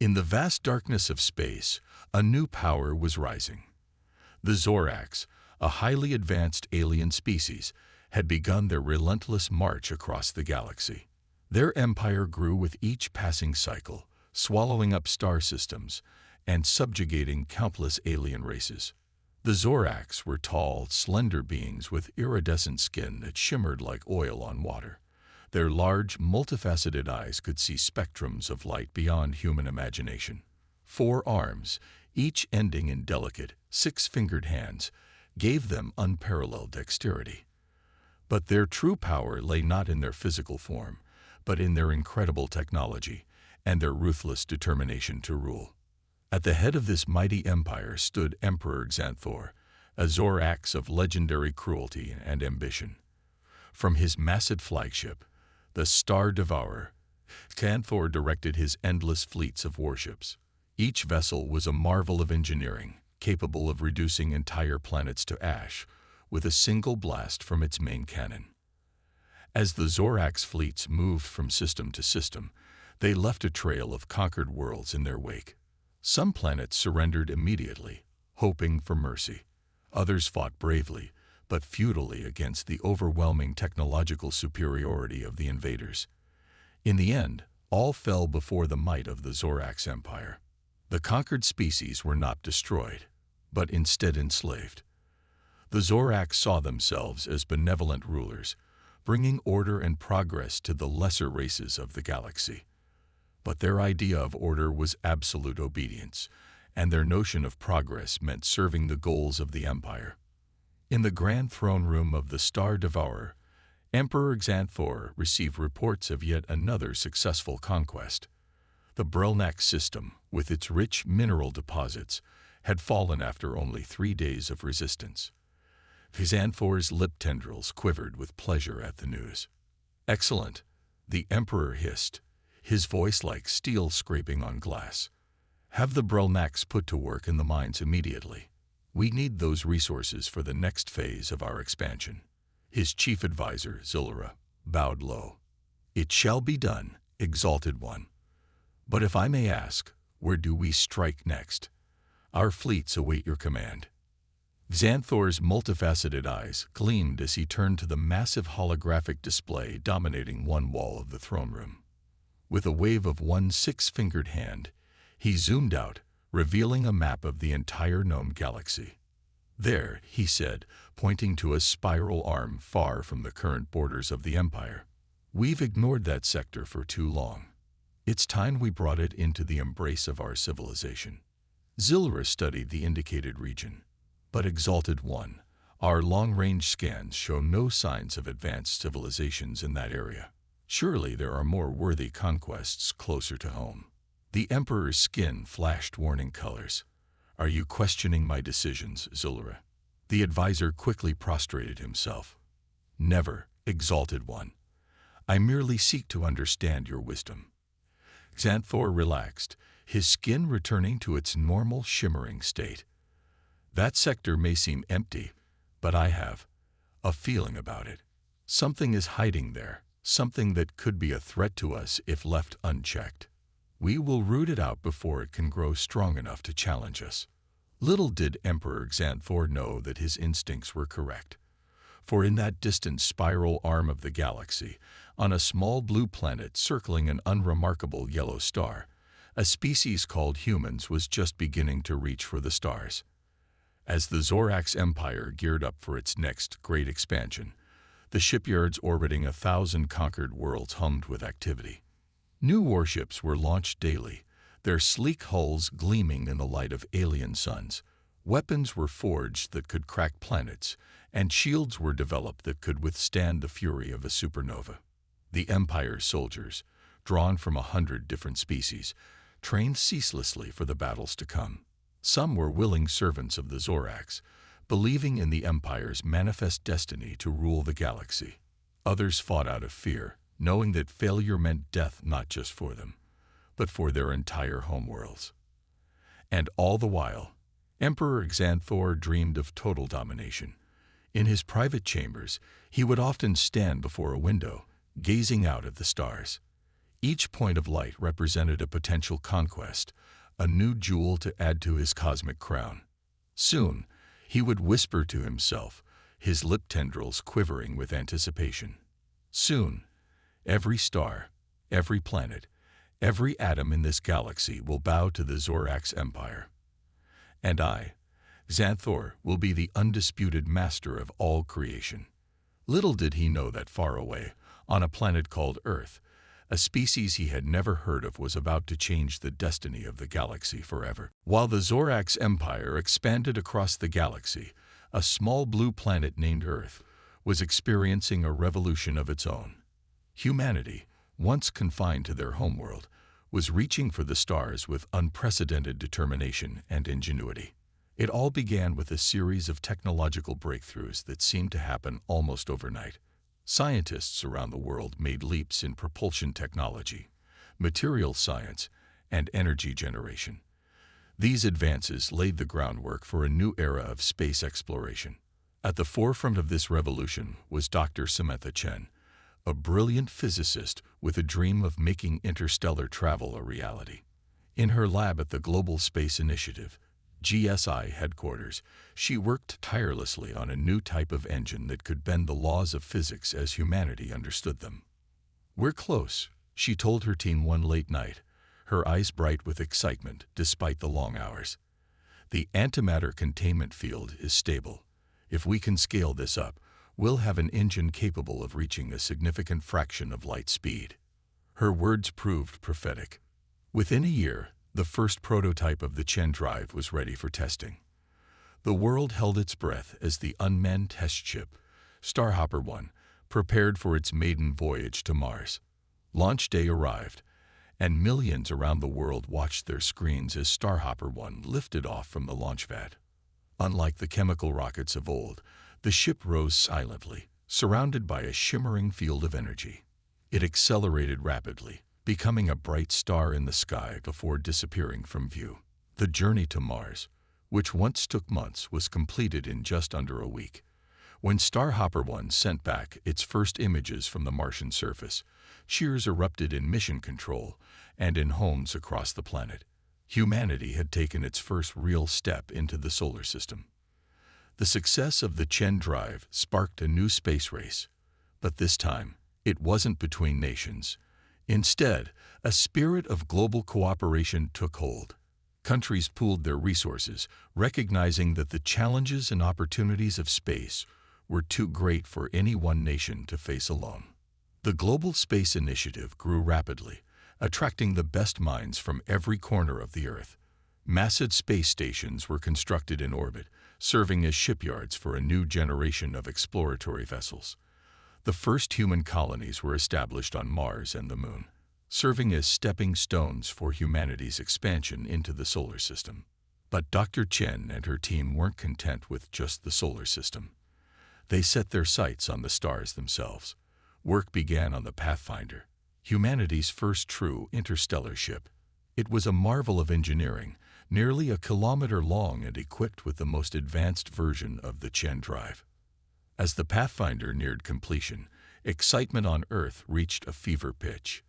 In the vast darkness of space, a new power was rising. The Zoraks, a highly advanced alien species, had begun their relentless march across the galaxy. Their empire grew with each passing cycle, swallowing up star systems and subjugating countless alien races. The Zoraks were tall, slender beings with iridescent skin that shimmered like oil on water. Their large, multifaceted eyes could see spectrums of light beyond human imagination. 4 arms, each ending in delicate, 6-fingered hands, gave them unparalleled dexterity. But their true power lay not in their physical form, but in their incredible technology and their ruthless determination to rule. At the head of this mighty empire stood Emperor Xanthor, a Zorax of legendary cruelty and ambition. From his massive flagship, the Star Devourer, Xanthor directed his endless fleets of warships. Each vessel was a marvel of engineering, capable of reducing entire planets to ash with a single blast from its main cannon. As the Zorax fleets moved from system to system, they left a trail of conquered worlds in their wake. Some planets surrendered immediately, hoping for mercy. Others fought bravely, but futilely against the overwhelming technological superiority of the invaders. In the end, all fell before the might of the Zorax Empire. The conquered species were not destroyed, but instead enslaved. The Zorax saw themselves as benevolent rulers, bringing order and progress to the lesser races of the galaxy. But their idea of order was absolute obedience, and their notion of progress meant serving the goals of the Empire. In the grand throne room of the Star Devourer, Emperor Xanthor received reports of yet another successful conquest. The Brelnak system, with its rich mineral deposits, had fallen after only 3 days of resistance. Xanthor's lip tendrils quivered with pleasure at the news. "Excellent," the Emperor hissed, his voice like steel scraping on glass. "Have the Brelnaks put to work in the mines immediately. We need those resources for the next phase of our expansion." His chief advisor, Zilura, bowed low. "It shall be done, Exalted One. But if I may ask, where do we strike next? Our fleets await your command." Xanthor's multifaceted eyes gleamed as he turned to the massive holographic display dominating one wall of the throne room. With a wave of one 6-fingered hand, he zoomed out, revealing a map of the entire known galaxy. "There," he said, pointing to a spiral arm far from the current borders of the Empire. "We've ignored that sector for too long. It's time we brought it into the embrace of our civilization." Zilura studied the indicated region. "But Exalted One, our long-range scans show no signs of advanced civilizations in that area. Surely there are more worthy conquests closer to home." The Emperor's skin flashed warning colors. "Are you questioning my decisions, Zilura?" The advisor quickly prostrated himself. "Never, Exalted One. I merely seek to understand your wisdom." Xanthor relaxed, his skin returning to its normal shimmering state. "That sector may seem empty, but I have a feeling about it. Something is hiding there, something that could be a threat to us if left unchecked. We will root it out before it can grow strong enough to challenge us." Little did Emperor Xanthor know that his instincts were correct. For in that distant spiral arm of the galaxy, on a small blue planet circling an unremarkable yellow star, a species called humans was just beginning to reach for the stars. As the Zorax Empire geared up for its next great expansion, the shipyards orbiting 1,000 conquered worlds hummed with activity. New warships were launched daily, their sleek hulls gleaming in the light of alien suns. Weapons were forged that could crack planets, and shields were developed that could withstand the fury of a supernova. The Empire's soldiers, drawn from 100 different species, trained ceaselessly for the battles to come. Some were willing servants of the Zorax, believing in the Empire's manifest destiny to rule the galaxy. Others fought out of fear, knowing that failure meant death not just for them, but for their entire homeworlds. And all the while, Emperor Xanthor dreamed of total domination. In his private chambers, he would often stand before a window, gazing out at the stars. Each point of light represented a potential conquest, a new jewel to add to his cosmic crown. Soon, he would whisper to himself, his lip tendrils quivering with anticipation. Soon, every star, every planet, every atom in this galaxy will bow to the Zorax Empire. And I, Xanthor, will be the undisputed master of all creation. Little did he know that far away, on a planet called Earth, a species he had never heard of was about to change the destiny of the galaxy forever. While the Zorax Empire expanded across the galaxy, a small blue planet named Earth was experiencing a revolution of its own. Humanity, once confined to their homeworld, was reaching for the stars with unprecedented determination and ingenuity. It all began with a series of technological breakthroughs that seemed to happen almost overnight. Scientists around the world made leaps in propulsion technology, material science, and energy generation. These advances laid the groundwork for a new era of space exploration. At the forefront of this revolution was Dr. Samantha Chen, a brilliant physicist with a dream of making interstellar travel a reality. In her lab at the Global Space Initiative, GSI headquarters, she worked tirelessly on a new type of engine that could bend the laws of physics as humanity understood them. "We're close," she told her team one late night, her eyes bright with excitement despite the long hours. "The antimatter containment field is stable. If we can scale this up, we'll have an engine capable of reaching a significant fraction of light speed." Her words proved prophetic. Within a year, the first prototype of the Chen drive was ready for testing. The world held its breath as the unmanned test ship, Starhopper 1, prepared for its maiden voyage to Mars. Launch day arrived, and millions around the world watched their screens as Starhopper 1 lifted off from the launch pad. Unlike the chemical rockets of old, the ship rose silently, surrounded by a shimmering field of energy. It accelerated rapidly, becoming a bright star in the sky before disappearing from view. The journey to Mars, which once took months, was completed in just under a week. When Starhopper 1 sent back its first images from the Martian surface, cheers erupted in mission control and in homes across the planet. Humanity had taken its first real step into the solar system. The success of the Chen drive sparked a new space race, but this time, it wasn't between nations. Instead, a spirit of global cooperation took hold. Countries pooled their resources, recognizing that the challenges and opportunities of space were too great for any one nation to face alone. The Global Space Initiative grew rapidly, attracting the best minds from every corner of the Earth. Massive space stations were constructed in orbit, serving as shipyards for a new generation of exploratory vessels. The first human colonies were established on Mars and the Moon, serving as stepping stones for humanity's expansion into the solar system. But Dr. Chen and her team weren't content with just the solar system. They set their sights on the stars themselves. Work began on the Pathfinder, humanity's first true interstellar ship. It was a marvel of engineering, nearly a kilometer long and equipped with the most advanced version of the Chen drive. As the Pathfinder neared completion, excitement on Earth reached a fever pitch.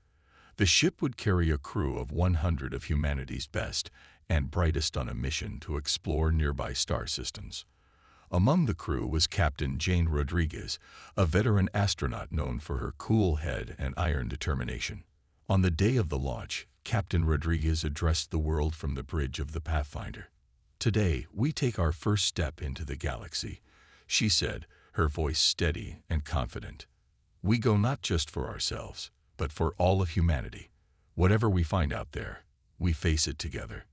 The ship would carry a crew of 100 of humanity's best and brightest on a mission to explore nearby star systems. Among the crew was Captain Jane Rodriguez, a veteran astronaut known for her cool head and iron determination. On the day of the launch, Captain Rodriguez addressed the world from the bridge of the Pathfinder. "Today, we take our first step into the galaxy," she said, her voice steady and confident. "We go not just for ourselves, but for all of humanity. Whatever we find out there, we face it together."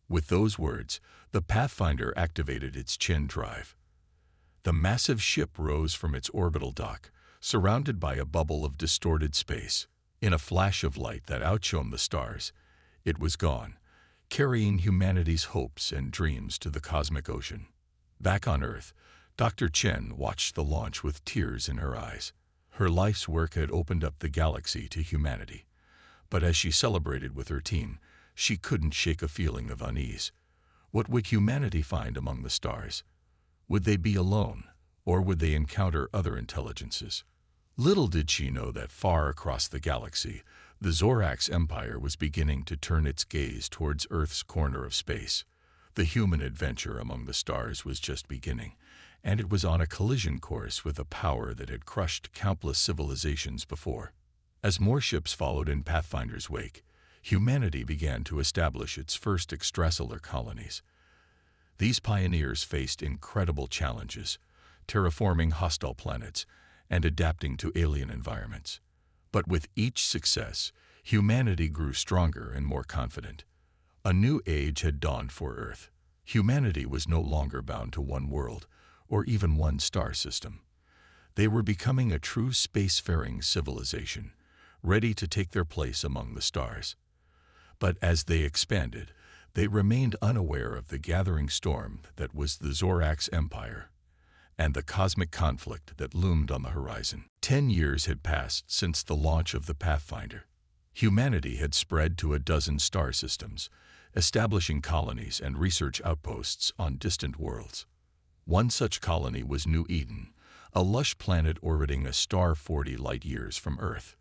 With those words, the Pathfinder activated its Chen drive. The massive ship rose from its orbital dock, surrounded by a bubble of distorted space. In a flash of light that outshone the stars, it was gone, carrying humanity's hopes and dreams to the cosmic ocean. Back on Earth, Dr. Chen watched the launch with tears in her eyes. Her life's work had opened up the galaxy to humanity. But as she celebrated with her team, she couldn't shake a feeling of unease. What would humanity find among the stars? Would they be alone, or would they encounter other intelligences? Little did she know that far across the galaxy, The Zorax Empire was beginning to turn its gaze towards Earth's corner of space. The human adventure among the stars was just beginning, and it was on a collision course with a power that had crushed countless civilizations before. As more ships followed in Pathfinder's wake, humanity began to establish its first extrasolar colonies. These pioneers faced incredible challenges, terraforming hostile planets and adapting to alien environments. But with each success, humanity grew stronger and more confident. A new age had dawned for Earth. Humanity was no longer bound to one world, or even one star system. They were becoming a true spacefaring civilization, ready to take their place among the stars. But as they expanded, they remained unaware of the gathering storm that was the Zorax Empire and the cosmic conflict that loomed on the horizon. 10 years had passed since the launch of the Pathfinder. Humanity had spread to a dozen star systems, establishing colonies and research outposts on distant worlds. One such colony was New Eden, a lush planet orbiting a star 40 light-years from Earth.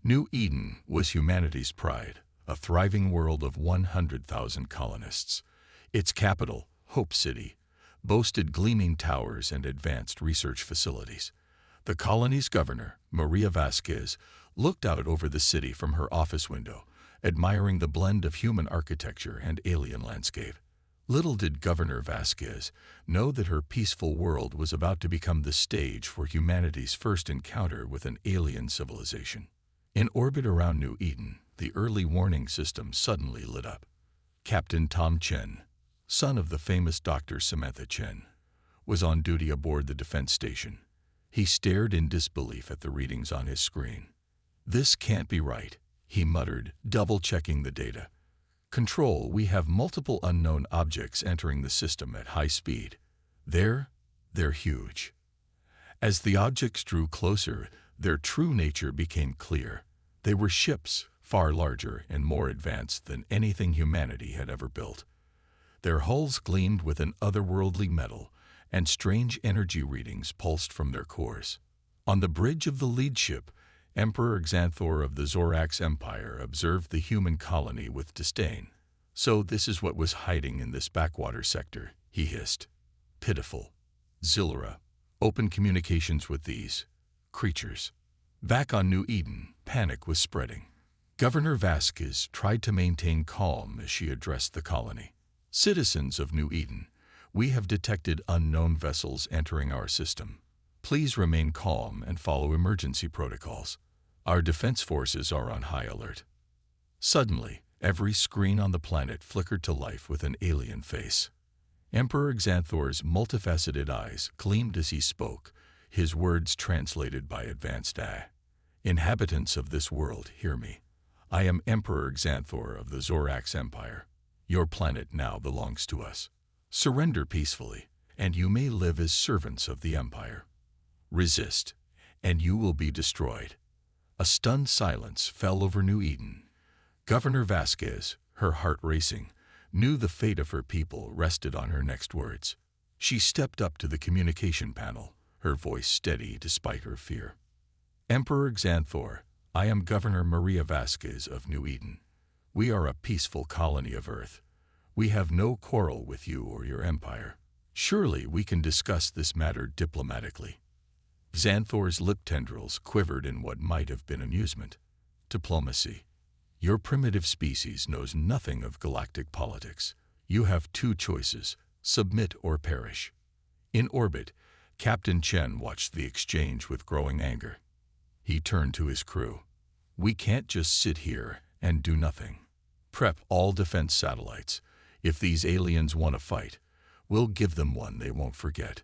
New Eden was humanity's pride, a thriving world of 100,000 colonists. Its capital, Hope City, boasted gleaming towers and advanced research facilities. The colony's governor, Maria Vasquez, looked out over the city from her office window, admiring the blend of human architecture and alien landscape. Little did Governor Vasquez know that her peaceful world was about to become the stage for humanity's first encounter with an alien civilization. In orbit around New Eden, the early warning system suddenly lit up. Captain Tom Chen, son of the famous Dr. Samantha Chen, was on duty aboard the defense station. He stared in disbelief at the readings on his screen. "This can't be right," he muttered, double-checking the data. "Control, we have multiple unknown objects entering the system at high speed. They're huge." As the objects drew closer, their true nature became clear. They were ships, far larger and more advanced than anything humanity had ever built. Their hulls gleamed with an otherworldly metal, and strange energy readings pulsed from their cores. On the bridge of the lead ship, Emperor Xanthor of the Zorax Empire observed the human colony with disdain. "So this is what was hiding in this backwater sector," he hissed. "Pitiful. Zilura, open communications with these creatures." Back on New Eden, panic was spreading. Governor Vasquez tried to maintain calm as she addressed the colony. "Citizens of New Eden, we have detected unknown vessels entering our system. Please remain calm and follow emergency protocols. Our defense forces are on high alert." Suddenly, every screen on the planet flickered to life with an alien face. Emperor Xanthor's multifaceted eyes gleamed as he spoke, his words translated by advanced AI. "Inhabitants of this world, hear me. I am Emperor Xanthor of the Zorax Empire. Your planet now belongs to us. Surrender peacefully, and you may live as servants of the Empire. Resist, and you will be destroyed." A stunned silence fell over New Eden. Governor Vasquez, her heart racing, knew the fate of her people rested on her next words. She stepped up to the communication panel, her voice steady despite her fear. "Emperor Xanthor, I am Governor Maria Vasquez of New Eden. We are a peaceful colony of Earth. We have no quarrel with you or your empire. Surely we can discuss this matter diplomatically." Xanthor's lip tendrils quivered in what might have been amusement. "Diplomacy. Your primitive species knows nothing of galactic politics. You have two choices, submit or perish." In orbit, Captain Chen watched the exchange with growing anger. He turned to his crew. "We can't just sit here and do nothing. Prep all defense satellites. If these aliens want to fight, we'll give them one they won't forget."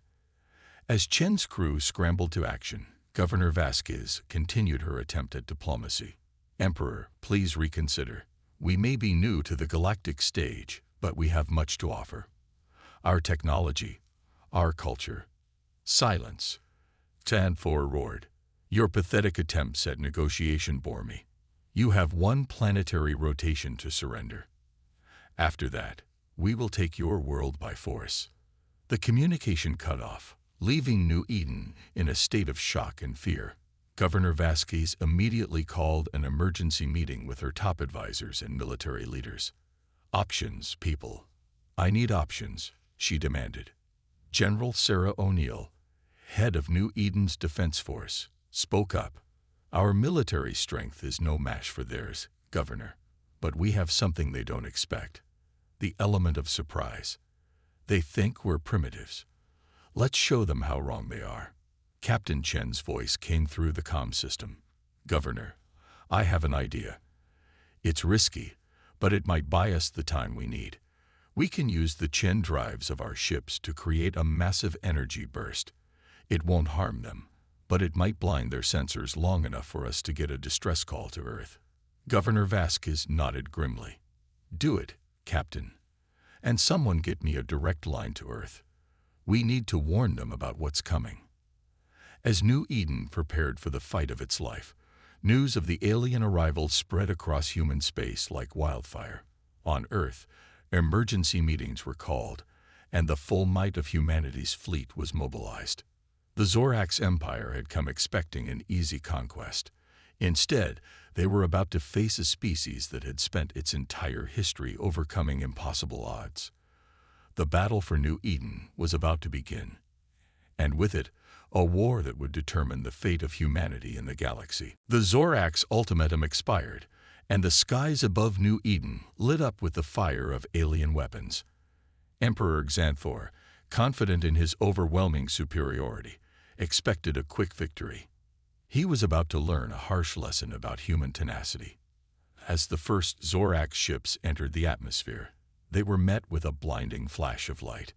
As Chen's crew scrambled to action, Governor Vasquez continued her attempt at diplomacy. "Emperor, please reconsider. We may be new to the galactic stage, but we have much to offer. Our technology, our culture." "Silence," Xanthor roared. "Your pathetic attempts at negotiation bore me. You have one planetary rotation to surrender. After that, we will take your world by force." The communication cut off, leaving New Eden in a state of shock and fear. Governor Vasquez immediately called an emergency meeting with her top advisors and military leaders. Options, people. I need options, she demanded. General Sarah O'Neill, head of New Eden's Defense Force, spoke up. Our military strength is no match for theirs, Governor. But we have something they don't expect. The element of surprise. They think we're primitives. Let's show them how wrong they are. Captain Chen's voice came through the comm system. Governor, I have an idea. It's risky, but it might buy us the time we need. We can use the Chen drives of our ships to create a massive energy burst. It won't harm them, but it might blind their sensors long enough for us to get a distress call to Earth. Governor Vasquez nodded grimly. Do it, Captain. And someone get me a direct line to Earth. We need to warn them about what's coming. As New Eden prepared for the fight of its life, news of the alien arrival spread across human space like wildfire. On Earth, emergency meetings were called, and the full might of humanity's fleet was mobilized. The Zorax Empire had come expecting an easy conquest. Instead, they were about to face a species that had spent its entire history overcoming impossible odds. The battle for New Eden was about to begin, and with it, a war that would determine the fate of humanity in the galaxy. The Zorax ultimatum expired, and the skies above New Eden lit up with the fire of alien weapons. Emperor Xanthor, confident in his overwhelming superiority, expected a quick victory. He was about to learn a harsh lesson about human tenacity. As the first Zorax ships entered the atmosphere, they were met with a blinding flash of light.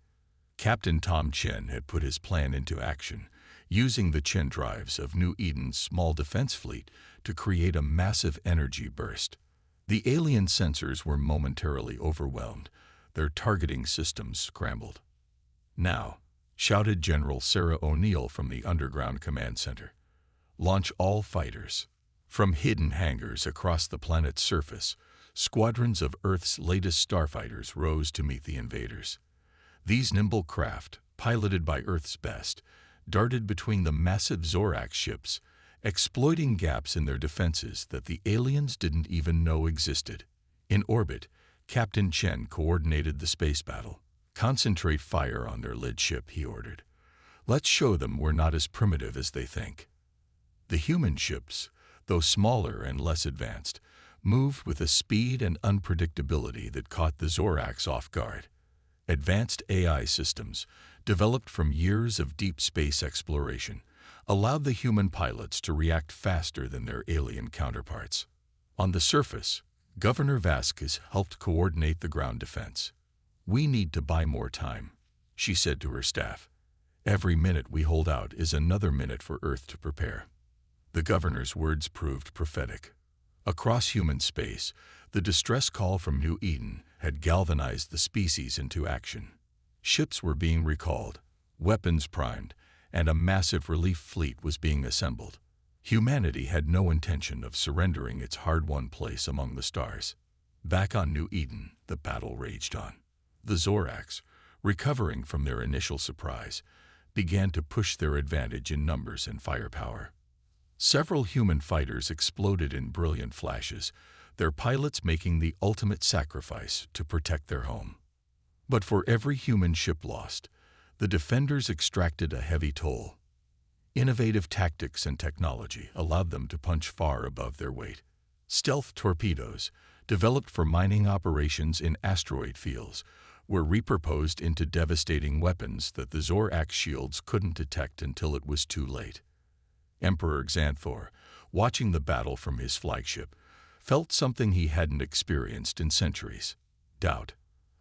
Captain Tom Chen had put his plan into action, using the Chen drives of New Eden's small defense fleet to create a massive energy burst. The alien sensors were momentarily overwhelmed, their targeting systems scrambled. Now, shouted General Sarah O'Neill from the underground command center. Launch all fighters. From hidden hangars across the planet's surface, squadrons of Earth's latest starfighters rose to meet the invaders. These nimble craft, piloted by Earth's best, darted between the massive Zorax ships, exploiting gaps in their defenses that the aliens didn't even know existed. In orbit, Captain Chen coordinated the space battle. Concentrate fire on their lead ship, he ordered. Let's show them we're not as primitive as they think. The human ships, though smaller and less advanced, moved with a speed and unpredictability that caught the Zorax off guard. Advanced AI systems, developed from years of deep space exploration, allowed the human pilots to react faster than their alien counterparts. On the surface, Governor Vasquez helped coordinate the ground defense. We need to buy more time, she said to her staff. Every minute we hold out is another minute for Earth to prepare. The governor's words proved prophetic. Across human space, the distress call from New Eden had galvanized the species into action. Ships were being recalled, weapons primed, and a massive relief fleet was being assembled. Humanity had no intention of surrendering its hard-won place among the stars. Back on New Eden, the battle raged on. The Zorax, recovering from their initial surprise, began to push their advantage in numbers and firepower. Several human fighters exploded in brilliant flashes, their pilots making the ultimate sacrifice to protect their home. But for every human ship lost, the defenders extracted a heavy toll. Innovative tactics and technology allowed them to punch far above their weight. Stealth torpedoes, developed for mining operations in asteroid fields, were repurposed into devastating weapons that the Zorax shields couldn't detect until it was too late. Emperor Xanthor, watching the battle from his flagship, felt something he hadn't experienced in centuries: doubt.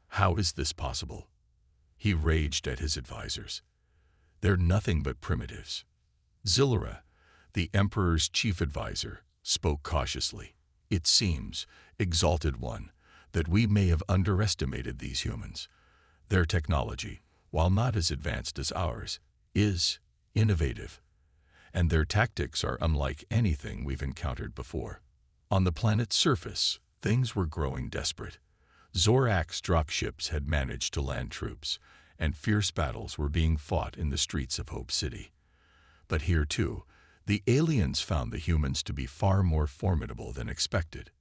How is this possible? He raged at his advisors. They're nothing but primitives. Zillara, the Emperor's chief advisor, spoke cautiously. It seems, Exalted One, that we may have underestimated these humans. Their technology, while not as advanced as ours, is innovative, and their tactics are unlike anything we've encountered before. On the planet's surface, things were growing desperate. Zorax dropships had managed to land troops, and fierce battles were being fought in the streets of Hope City. But here, too, The aliens found the humans to be far more formidable than expected.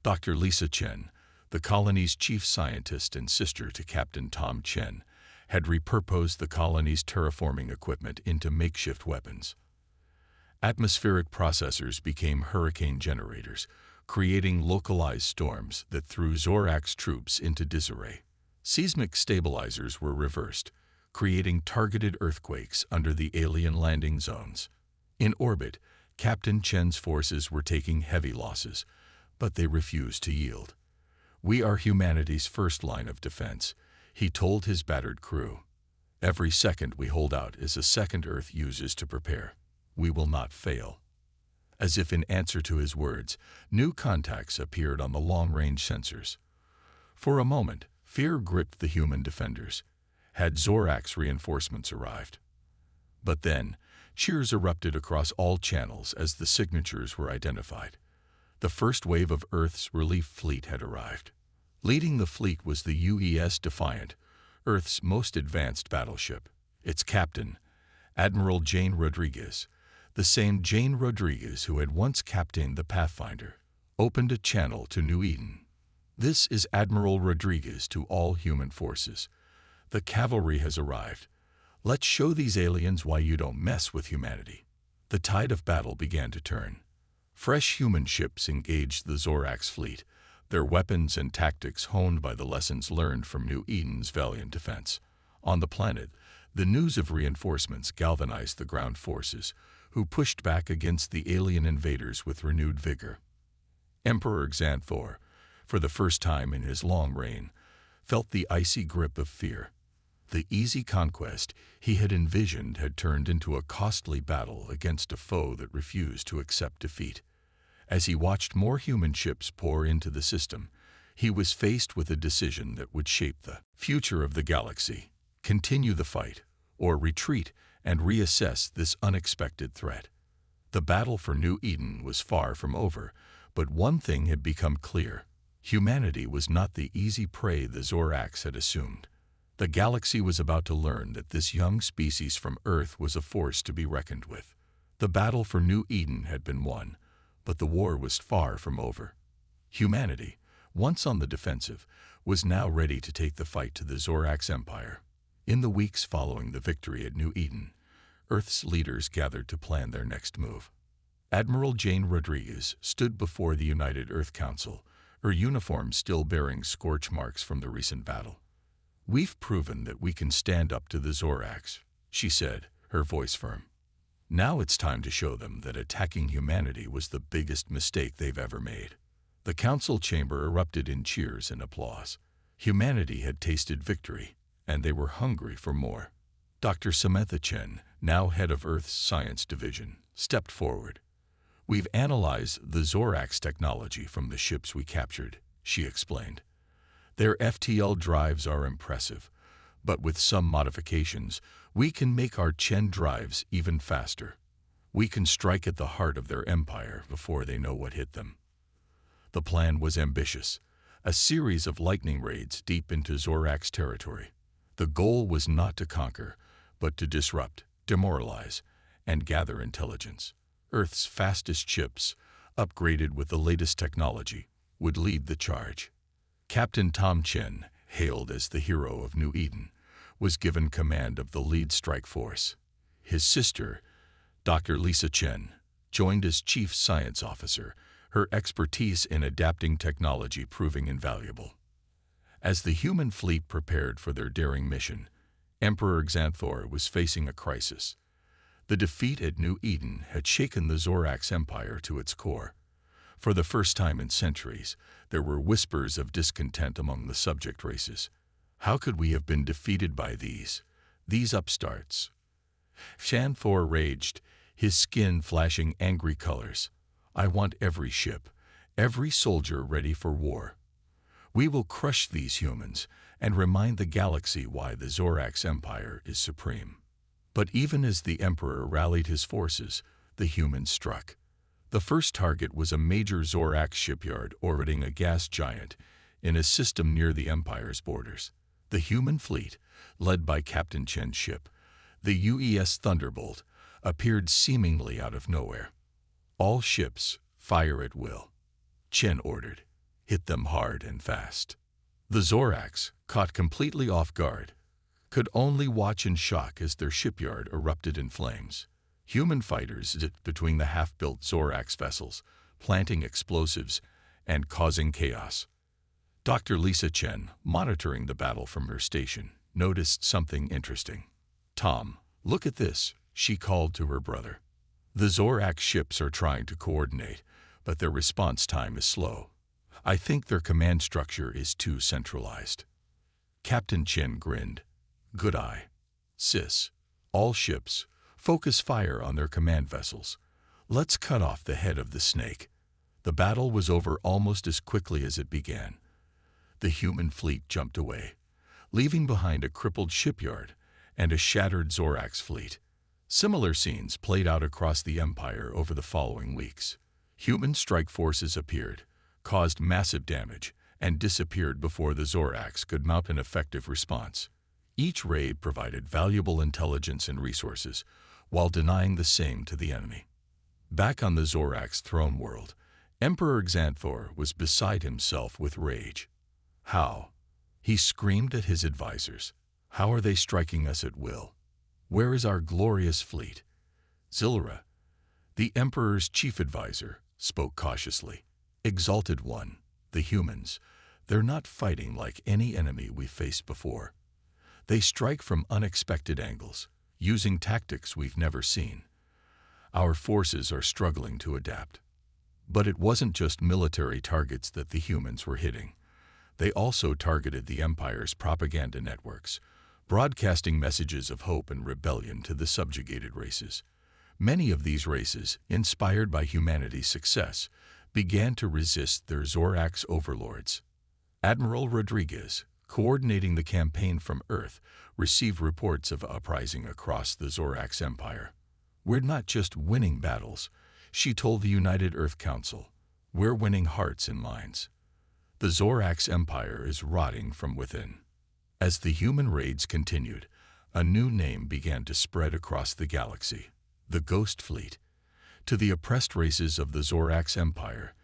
Dr. Lisa Chen, the colony's chief scientist and sister to Captain Tom Chen, had repurposed the colony's terraforming equipment into makeshift weapons. Atmospheric processors became hurricane generators, creating localized storms that threw Zorax troops into disarray. Seismic stabilizers were reversed, creating targeted earthquakes under the alien landing zones. In orbit, Captain Chen's forces were taking heavy losses, but they refused to yield. "We are humanity's first line of defense," he told his battered crew. "Every second we hold out is a second Earth uses to prepare. We will not fail." As if in answer to his words, new contacts appeared on the long-range sensors. For a moment, fear gripped the human defenders. Had Zorax reinforcements arrived? But then, cheers erupted across all channels as the signatures were identified. The first wave of Earth's relief fleet had arrived. Leading the fleet was the UES Defiant, Earth's most advanced battleship. Its captain, Admiral Jane Rodriguez, the same Jane Rodriguez who had once captained the Pathfinder, opened a channel to New Eden. "This is Admiral Rodriguez to all human forces. The cavalry has arrived. Let's show these aliens why you don't mess with humanity." The tide of battle began to turn. Fresh human ships engaged the Zorax fleet, their weapons and tactics honed by the lessons learned from New Eden's valiant defense. On the planet, the news of reinforcements galvanized the ground forces, who pushed back against the alien invaders with renewed vigor. Emperor Xanthor, for the first time in his long reign, felt the icy grip of fear. The easy conquest he had envisioned had turned into a costly battle against a foe that refused to accept defeat. As he watched more human ships pour into the system, he was faced with a decision that would shape the future of the galaxy: continue the fight, or retreat and reassess this unexpected threat. The battle for New Eden was far from over, but one thing had become clear: humanity was not the easy prey the Zorax had assumed. The galaxy was about to learn that this young species from Earth was a force to be reckoned with. The battle for New Eden had been won, but the war was far from over. Humanity, once on the defensive, was now ready to take the fight to the Zorax Empire. In the weeks following the victory at New Eden, Earth's leaders gathered to plan their next move. Admiral Jane Rodriguez stood before the United Earth Council, her uniform still bearing scorch marks from the recent battle. "We've proven that we can stand up to the Zorax," she said, her voice firm. "Now it's time to show them that attacking humanity was the biggest mistake they've ever made." The council chamber erupted in cheers and applause. Humanity had tasted victory, and they were hungry for more. Dr. Samantha Chen, now head of Earth's Science Division, stepped forward. "We've analyzed the Zorax technology from the ships we captured," she explained. "Their FTL drives are impressive, but with some modifications, we can make our Chen drives even faster. We can strike at the heart of their empire before they know what hit them." The plan was ambitious, a series of lightning raids deep into Zorax territory. The goal was not to conquer, but to disrupt, demoralize, and gather intelligence. Earth's fastest ships, upgraded with the latest technology, would lead the charge. Captain Tom Chen, hailed as the hero of New Eden, was given command of the lead strike force. His sister, Dr. Lisa Chen, joined as chief science officer, her expertise in adapting technology proving invaluable. As the human fleet prepared for their daring mission, Emperor Xanthor was facing a crisis. The defeat at New Eden had shaken the Zorax Empire to its core. For the first time in centuries, there were whispers of discontent among the subject races. How could we have been defeated by these upstarts? Xanthor raged, his skin flashing angry colors. "I want every ship, every soldier ready for war. We will crush these humans and remind the galaxy why the Zorax Empire is supreme." But even as the Emperor rallied his forces, the humans struck. The first target was a major Zorax shipyard orbiting a gas giant in a system near the Empire's borders. The human fleet, led by Captain Chen's ship, the UES Thunderbolt, appeared seemingly out of nowhere. "All ships, fire at will," Chen ordered. "Hit them hard and fast." The Zoracs, caught completely off guard, could only watch in shock as their shipyard erupted in flames. Human fighters zipped between the half-built Zorax vessels, planting explosives and causing chaos. Dr. Lisa Chen, monitoring the battle from her station, noticed something interesting. "Tom, look at this," she called to her brother. "The Zorax ships are trying to coordinate, but their response time is slow. I think their command structure is too centralized." Captain Chen grinned. "Good eye. Sis, all ships, focus fire on their command vessels. Let's cut off the head of the snake." The battle was over almost as quickly as it began. The human fleet jumped away, leaving behind a crippled shipyard and a shattered Zorax fleet. Similar scenes played out across the Empire over the following weeks. Human strike forces appeared, caused massive damage, and disappeared before the Zorax could mount an effective response. Each raid provided valuable intelligence and resources, while denying the same to the enemy. Back on the Zorax throne world, Emperor Xanthor was beside himself with rage. "How?" he screamed at his advisors. "How are they striking us at will? Where is our glorious fleet?" Zilra, the Emperor's chief advisor, spoke cautiously. "Exalted One, the humans, they're not fighting like any enemy we've faced before. They strike from unexpected angles, using tactics we've never seen. Our forces are struggling to adapt." But it wasn't just military targets that the humans were hitting. They also targeted the Empire's propaganda networks, broadcasting messages of hope and rebellion to the subjugated races. Many of these races, inspired by humanity's success, began to resist their Zorax overlords. Admiral Rodriguez, coordinating the campaign from Earth, received reports of uprising across the Zorax Empire. "We're not just winning battles," she told the United Earth Council. "We're winning hearts and minds." The Zorax Empire is rotting from within. As the human raids continued, a new name began to spread across the galaxy: the Ghost Fleet. To the oppressed races of the Zorax Empire,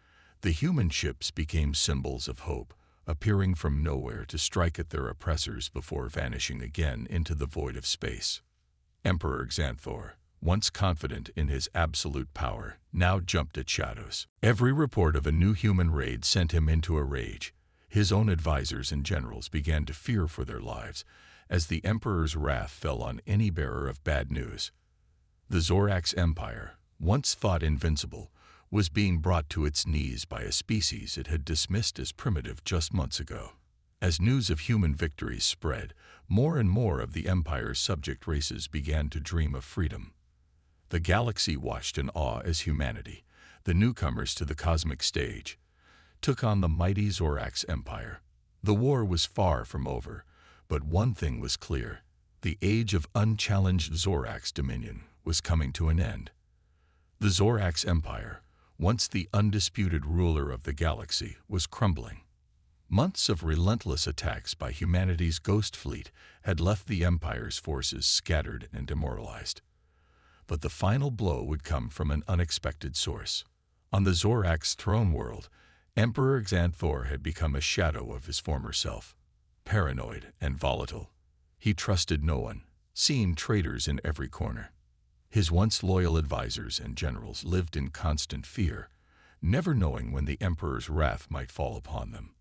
the human ships became symbols of hope, appearing from nowhere to strike at their oppressors before vanishing again into the void of space. Emperor Xanthor, once confident in his absolute power, now jumped at shadows. Every report of a new human raid sent him into a rage. His own advisors and generals began to fear for their lives, as the Emperor's wrath fell on any bearer of bad news. The Zorax Empire, once thought invincible, was being brought to its knees by a species it had dismissed as primitive just months ago. As news of human victories spread, more and more of the Empire's subject races began to dream of freedom. The galaxy watched in awe as humanity, the newcomers to the cosmic stage, took on the mighty Zorax Empire. The war was far from over, but one thing was clear: the age of unchallenged Zorax dominion was coming to an end. The Zorax Empire, once the undisputed ruler of the galaxy, was crumbling. Months of relentless attacks by humanity's Ghost Fleet had left the Empire's forces scattered and demoralized. But the final blow would come from an unexpected source. On the Zorax throne world, Emperor Xanthor had become a shadow of his former self. Paranoid and volatile, he trusted no one, seeing traitors in every corner. His once loyal advisors and generals lived in constant fear, never knowing when the Emperor's wrath might fall upon them.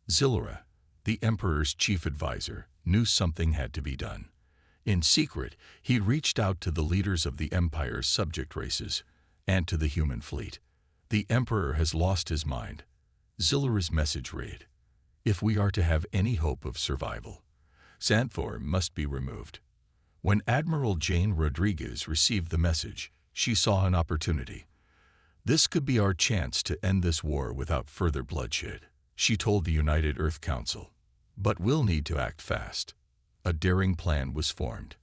Zilra, the Emperor's chief advisor, knew something had to be done. In secret, he reached out to the leaders of the Empire's subject races and to the human fleet. "The Emperor has lost his mind," Zilra's message read. "If we are to have any hope of survival, Xanthor must be removed." When Admiral Jane Rodriguez received the message, she saw an opportunity. "This could be our chance to end this war without further bloodshed," she told the United Earth Council. "But we'll need to act fast." A daring plan was formed.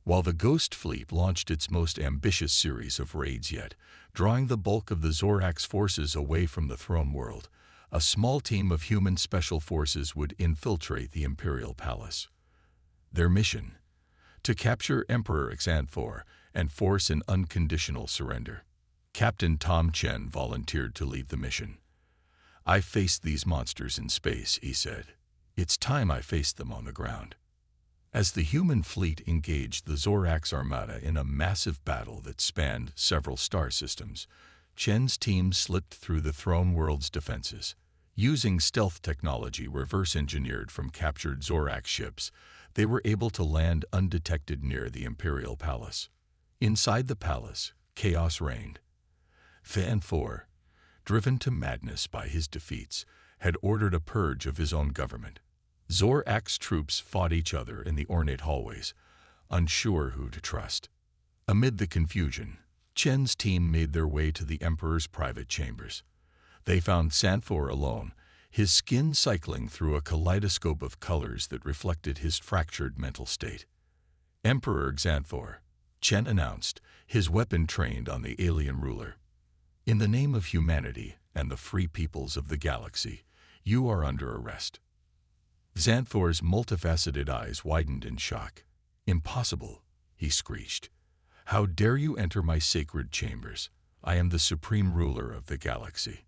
While the Ghost Fleet launched its most ambitious series of raids yet, drawing the bulk of the Zorax forces away from the throne world, a small team of human special forces would infiltrate the Imperial Palace. Their mission: to capture Emperor Xanthor and force an unconditional surrender. Captain Tom Chen volunteered to lead the mission. "I faced these monsters in space," he said. "It's time I faced them on the ground." As the human fleet engaged the Zorax Armada in a massive battle that spanned several star systems, Chen's team slipped through the throne world's defenses. Using stealth technology reverse-engineered from captured Zorax ships, they were able to land undetected near the Imperial Palace. Inside the palace, chaos reigned. Xanthor, driven to madness by his defeats, had ordered a purge of his own government. Zorax troops fought each other in the ornate hallways, unsure who to trust. Amid the confusion, Chen's team made their way to the Emperor's private chambers. They found Xanthor alone, his skin cycling through a kaleidoscope of colors that reflected his fractured mental state. "Emperor Xanthor," Chen announced, his weapon trained on the alien ruler. "In the name of humanity and the free peoples of the galaxy, you are under arrest." Xanthor's multifaceted eyes widened in shock. "Impossible," he screeched. "How dare you enter my sacred chambers? I am the supreme ruler of the galaxy."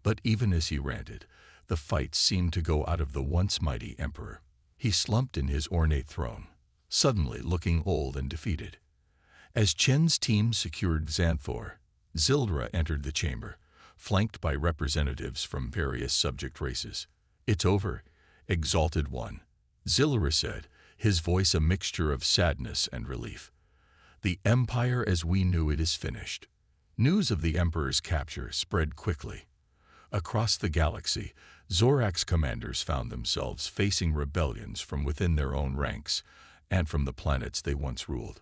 But even as he ranted, the fight seemed to go out of the once mighty emperor. He slumped in his ornate throne, suddenly looking old and defeated. As Chen's team secured Xanthor, Zildra entered the chamber, flanked by representatives from various subject races. "It's over, Exalted One," Zildra said, his voice a mixture of sadness and relief. "The Empire as we knew it is finished." News of the Emperor's capture spread quickly. Across the galaxy, Zorax commanders found themselves facing rebellions from within their own ranks and from the planets they once ruled.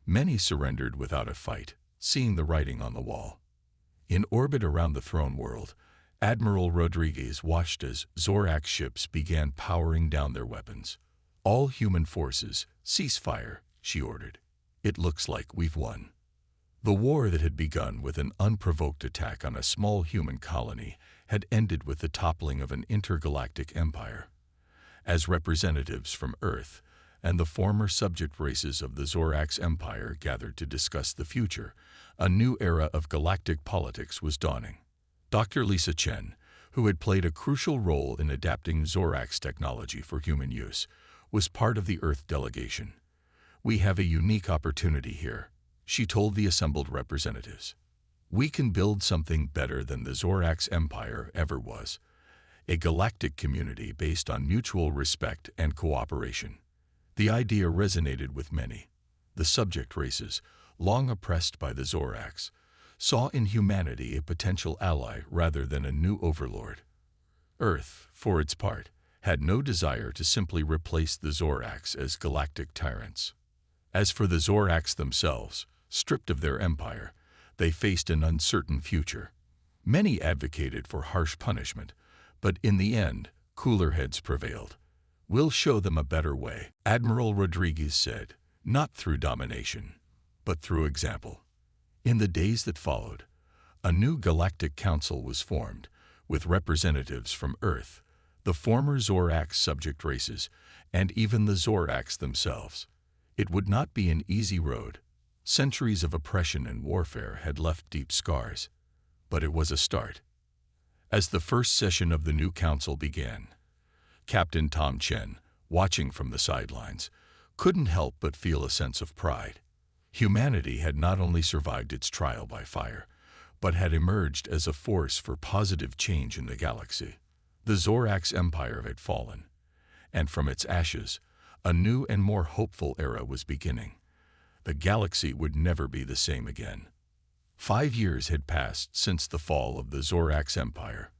Many surrendered without a fight, seeing the writing on the wall. In orbit around the throne world, Admiral Rodriguez watched as Zorax ships began powering down their weapons. "All human forces, cease fire," she ordered. "It looks like we've won." The war that had begun with an unprovoked attack on a small human colony had ended with the toppling of an intergalactic empire. As representatives from Earth and the former subject races of the Zorax Empire gathered to discuss the future, a new era of galactic politics was dawning. Dr. Lisa Chen, who had played a crucial role in adapting Zorax technology for human use, was part of the Earth delegation. "We have a unique opportunity here," she told the assembled representatives. "We can build something better than the Zorax Empire ever was, a galactic community based on mutual respect and cooperation." The idea resonated with many. The subject races, long oppressed by the Zorax, saw in humanity a potential ally rather than a new overlord. Earth, for its part, had no desire to simply replace the Zorax as galactic tyrants. As for the Zorax themselves, stripped of their empire, they faced an uncertain future. Many advocated for harsh punishment, but in the end, cooler heads prevailed. "We'll show them a better way," Admiral Rodriguez said, "not through domination, but through example." In the days that followed, a new galactic council was formed, with representatives from Earth, the former Zorax subject races, and even the Zorax themselves. It would not be an easy road. Centuries of oppression and warfare had left deep scars, but it was a start. As the first session of the new council began, Captain Tom Chen, watching from the sidelines, couldn't help but feel a sense of pride. Humanity had not only survived its trial by fire, but had emerged as a force for positive change in the galaxy. The Zorax Empire had fallen, and from its ashes, a new and more hopeful era was beginning. The galaxy would never be the same again. 5 years had passed since the fall of the Zorax Empire.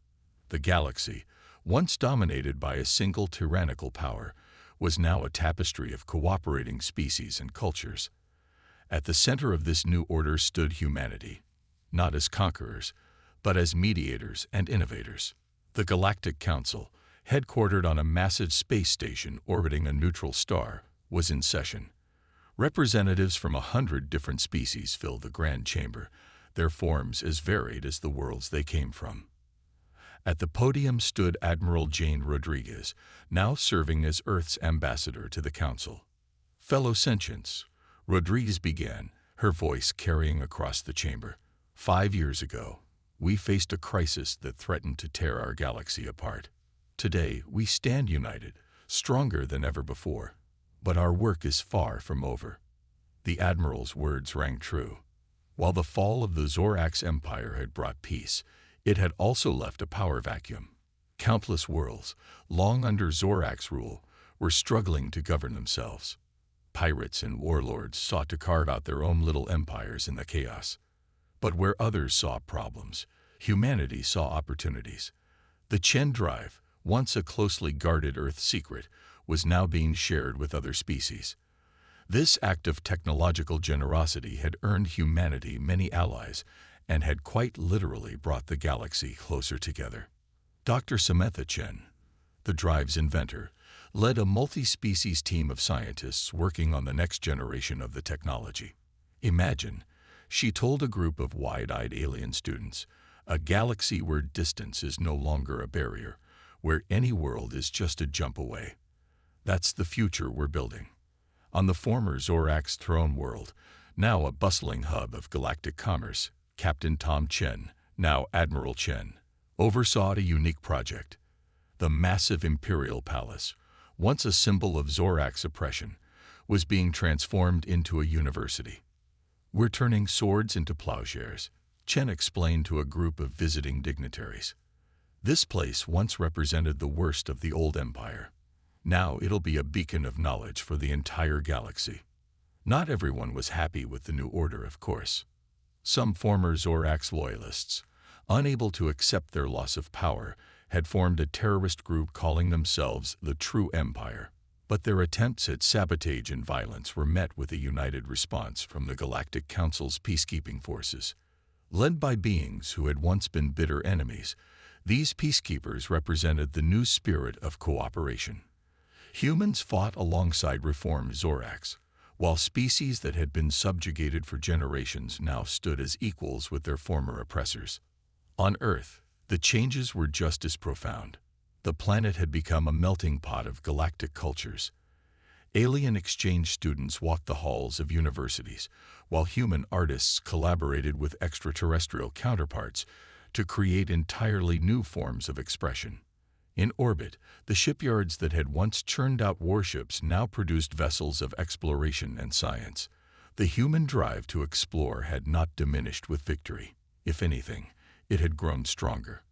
The galaxy, once dominated by a single tyrannical power, was now a tapestry of cooperating species and cultures. At the center of this new order stood humanity, not as conquerors, but as mediators and innovators. The Galactic Council, headquartered on a massive space station orbiting a neutral star, was in session. Representatives from 100 different species filled the grand chamber, their forms as varied as the worlds they came from. At the podium stood Admiral Jane Rodriguez, now serving as Earth's ambassador to the Council. "Fellow sentients," Rodriguez began, her voice carrying across the chamber. 5 years ago, we faced a crisis that threatened to tear our galaxy apart. Today, we stand united, stronger than ever before. But our work is far from over. The Admiral's words rang true. While the fall of the Zorax Empire had brought peace, it had also left a power vacuum. Countless worlds, long under Zorax rule, were struggling to govern themselves. Pirates and warlords sought to carve out their own little empires in the chaos. But where others saw problems, humanity saw opportunities. The Chen Drive, once a closely guarded Earth secret, was now being shared with other species. This act of technological generosity had earned humanity many allies and had quite literally brought the galaxy closer together. Dr. Samantha Chen, the Drive's inventor, led a multi-species team of scientists working on the next generation of the technology. Imagine, she told a group of wide-eyed alien students, a galaxy where distance is no longer a barrier, where any world is just a jump away. That's the future we're building. On the former Zorax throne world, now a bustling hub of galactic commerce, Captain Tom Chen, now Admiral Chen, oversaw a unique project. The massive Imperial Palace, once a symbol of Zorax oppression, was being transformed into a university. We're turning swords into plowshares, Chen explained to a group of visiting dignitaries. This place once represented the worst of the old empire. Now it'll be a beacon of knowledge for the entire galaxy. Not everyone was happy with the new order, of course. Some former Zorax loyalists, unable to accept their loss of power, had formed a terrorist group calling themselves the True Empire. But their attempts at sabotage and violence were met with a united response from the Galactic Council's peacekeeping forces. Led by beings who had once been bitter enemies, these peacekeepers represented the new spirit of cooperation. Humans fought alongside reformed Zorax, while species that had been subjugated for generations now stood as equals with their former oppressors. On Earth, the changes were just as profound. The planet had become a melting pot of galactic cultures. Alien exchange students walked the halls of universities, while human artists collaborated with extraterrestrial counterparts to create entirely new forms of expression. In orbit, the shipyards that had once churned out warships now produced vessels of exploration and science. The human drive to explore had not diminished with victory. If anything, it had grown stronger.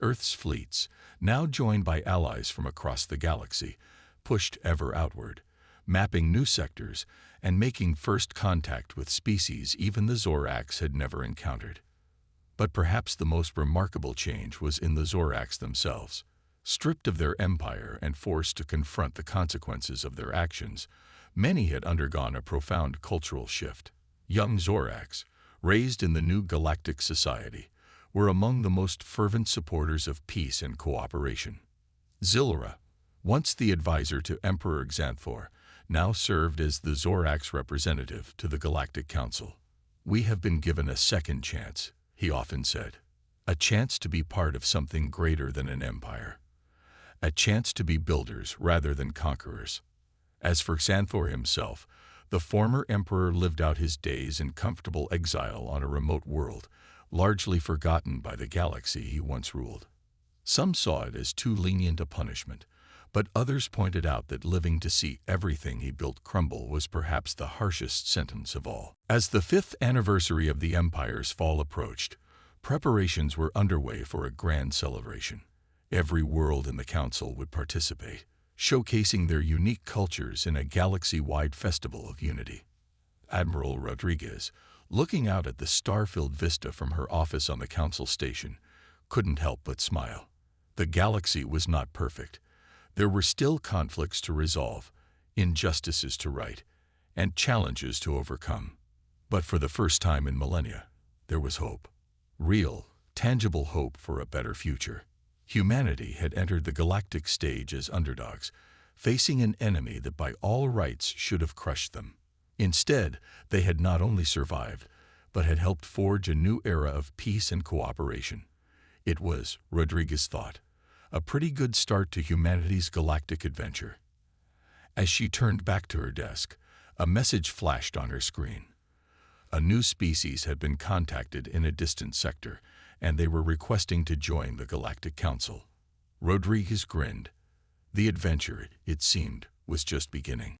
Earth's fleets, now joined by allies from across the galaxy, pushed ever outward, mapping new sectors and making first contact with species even the Zorax had never encountered. But perhaps the most remarkable change was in the Zorax themselves. Stripped of their empire and forced to confront the consequences of their actions, many had undergone a profound cultural shift. Young Zorax, raised in the new galactic society, were among the most fervent supporters of peace and cooperation. Zilra, once the advisor to Emperor Xanthor, now served as the Zorax representative to the Galactic Council. "We have been given a second chance," he often said. "A chance to be part of something greater than an empire. A chance to be builders rather than conquerors." As for Xanthor himself, the former emperor lived out his days in comfortable exile on a remote world, largely forgotten by the galaxy he once ruled. Some saw it as too lenient a punishment, but others pointed out that living to see everything he built crumble was perhaps the harshest sentence of all. As the 5th anniversary of the Empire's fall approached, preparations were underway for a grand celebration. Every world in the Council would participate, showcasing their unique cultures in a galaxy-wide festival of unity. Admiral Rodriguez, looking out at the star-filled vista from her office on the Council station, couldn't help but smile. The galaxy was not perfect. There were still conflicts to resolve, injustices to right, and challenges to overcome. But for the first time in millennia, there was hope. Real, tangible hope for a better future. Humanity had entered the galactic stage as underdogs, facing an enemy that by all rights should have crushed them. Instead, they had not only survived, but had helped forge a new era of peace and cooperation. It was, Rodriguez thought, a pretty good start to humanity's galactic adventure. As she turned back to her desk, a message flashed on her screen. A new species had been contacted in a distant sector, and they were requesting to join the Galactic Council. Rodriguez grinned. The adventure, it seemed, was just beginning.